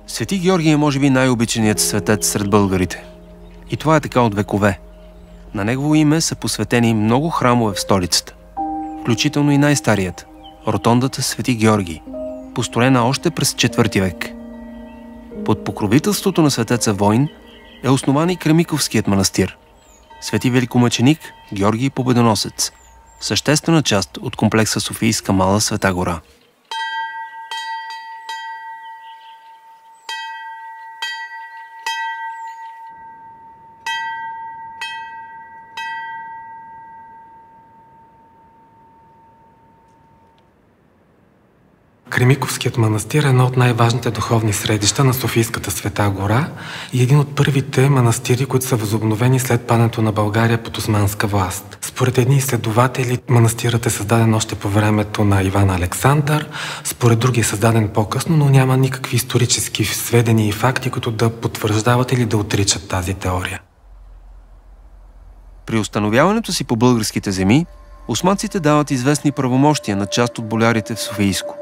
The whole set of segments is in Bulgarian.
Свети Георги е може би най-обичаният светец сред българите. И това е така от векове. На негово име са посветени много храмове в столицата. Включително и най-старият – ротондата Свети Георги, построена още през IV век. Под покровителството на светеца Войн е основан и Кремиковският манастир. Свети великомъченик Георги Победоносец, съществена част от комплекса Софийска Мала Света гора. Кремиковският манастир е едно от най-важните духовни средища на Софийската Света гора и един от първите манастири, които са възобновени след падането на България под османска власт. Според едни изследователи, манастирът е създаден още по времето на Иван Александър, според други е създаден по-късно, но няма никакви исторически сведения и факти, които да потвърждават или да отричат тази теория. При установяването си по българските земи, османците дават известни правомощия на част от болярите в Софийско.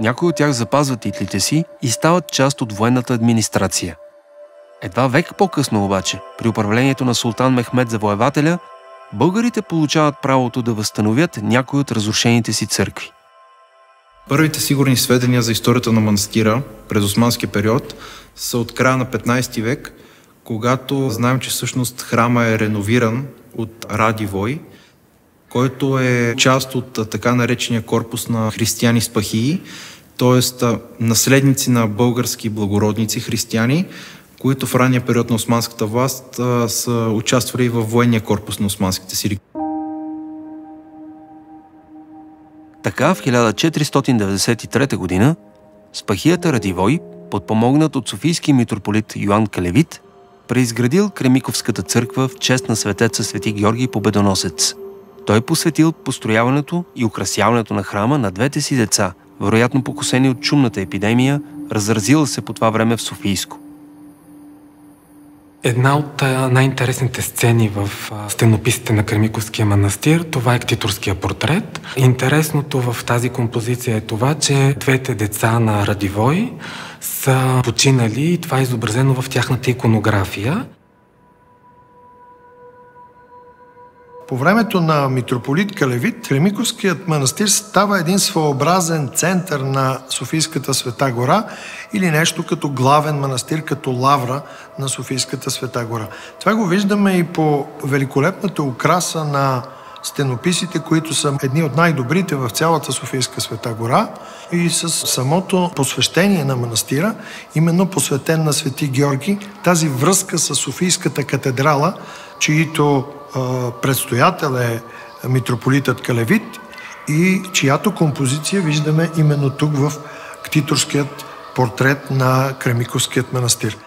Някои от тях запазват титлите си и стават част от военната администрация. Едва век по-късно обаче, при управлението на султан Мехмед Завоевателя, българите получават правото да възстановят някои от разрушените си църкви. Първите сигурни сведения за историята на манастира през османския период са от края на 15 век, когато знаем, че всъщност храма е реновиран от Радивой, който е част от така наречения корпус на християни спахии, т.е. наследници на български благородници християни, които в ранния период на османската власт са участвали във военния корпус на османските сили. Така в 1493 година спахията Радивой, подпомогнат от софийския митрополит Йоан Калевит, преизградил Кремиковската църква в чест на светеца Свети Георги Победоносец. Той посветил построяването и украсяването на храма на двете си деца, вероятно покосени от чумната епидемия, разразила се по това време в Софийско. Една от най-интересните сцени в стенописите на Кремиковския манастир, това е ктитурския портрет. Интересното в тази композиция е това, че двете деца на Радивой са починали и това е изобразено в тяхната иконография. По времето на митрополит Калевит, Кремиковският манастир става един своеобразен център на Софийската Света гора или нещо като главен манастир, като лавра на Софийската Света гора. Това го виждаме и по великолепната украса на стенописите, които са едни от най-добрите в цялата Софийска Света гора, и с самото посвещение на манастира, именно посветен на Свети Георги, тази връзка с Софийската катедрала, чието предстоятел е митрополитът Калевит и чиято композиция виждаме именно тук в ктитурският портрет на Кремиковският манастир.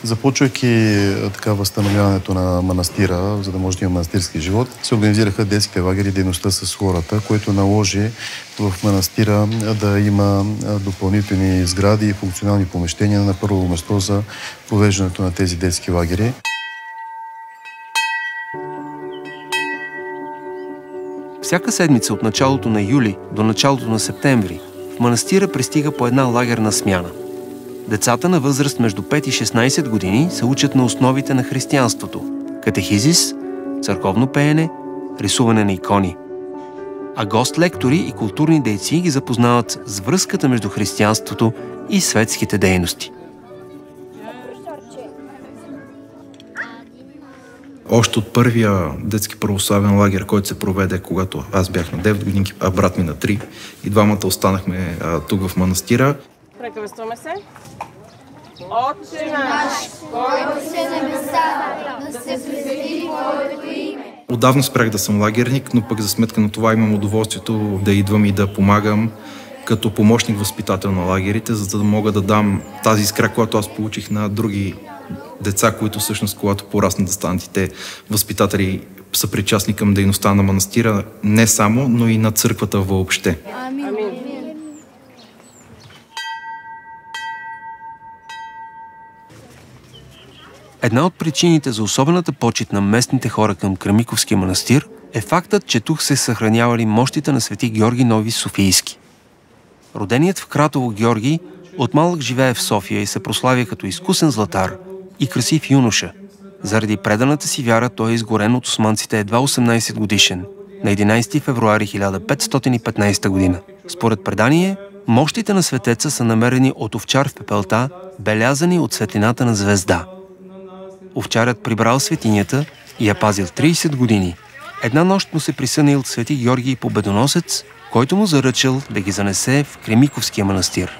Започвайки така възстановяването на манастира, за да може да има манастирски живот, се организираха детски лагери, дейността с хората, което наложи в манастира да има допълнителни сгради и функционални помещения на първо место за провеждането на тези детски лагери. Всяка седмица от началото на юли до началото на септември в манастира пристига по една лагерна смяна. Децата на възраст между 5 и 16 години се учат на основите на християнството – катехизис, църковно пеене, рисуване на икони. А гост-лектори и културни дейци ги запознават с връзката между християнството и светските дейности. Още от първия детски православен лагер, който се проведе, когато аз бях на 9 години, а брат ми на 3, и двамата останахме тук в манастира. Приветстваме се. Отче наш, който си на небесата, да се свети Твоето име. Отдавна спрях да съм лагерник, но пък за сметка на това имам удоволствието да идвам и да помагам като помощник възпитател на лагерите, за да мога да дам тази искра, която аз получих на други деца, които всъщност, когато пораснат да станат и те възпитатели, са причастни към дейността на манастира, не само, но и на църквата въобще. Амин. Една от причините за особената почит на местните хора към Кремиковския манастир е фактът, че тук се съхранявали мощите на свети Георги Нови Софийски. Роденият в Кратово Георги от малък живее в София и се прославя като изкусен златар и красив юноша. Заради преданата си вяра той е изгорен от османците едва 18 годишен, на 11 февруари 1515 година. Според предание, мощите на светеца са намерени от овчар в пепелта, белязани от светлината на звезда. Овчарят прибрал светинята и я пазил 30 години. Една нощ му се присънил свети Георги Победоносец, който му заръчал да ги занесе в Кремиковския манастир.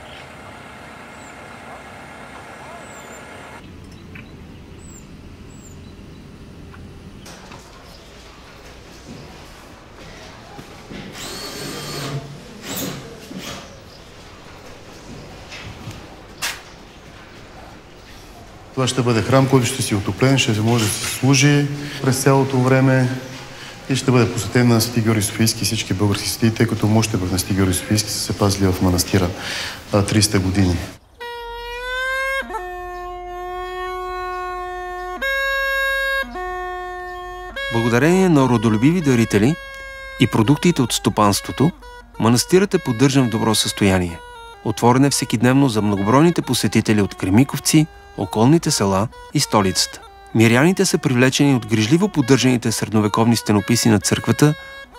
Това ще бъде храм, който ще си отоплен, ще може да се служи през цялото време и ще бъде посветен на Свети Георги Софийски и всички български светии, тъй като мощите на Свети Георги Софийски са се пазили в манастира 300 години. Благодарение на родолюбиви дарители и продуктите от стопанството, манастирът е поддържан в добро състояние. Отворен е всекидневно за многобройните посетители от Кремиковци, околните села и столицата. Миряните са привлечени от грижливо поддържаните средновековни стенописи на църквата,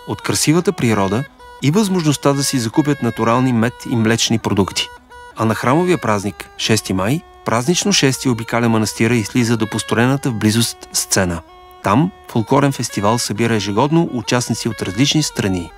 от красивата природа и възможността да си закупят натурални мед и млечни продукти. А на храмовия празник, 6 май, празнично шествие обикаля манастира и слиза до построената в близост сцена. Там фолклорен фестивал събира ежегодно участници от различни страни.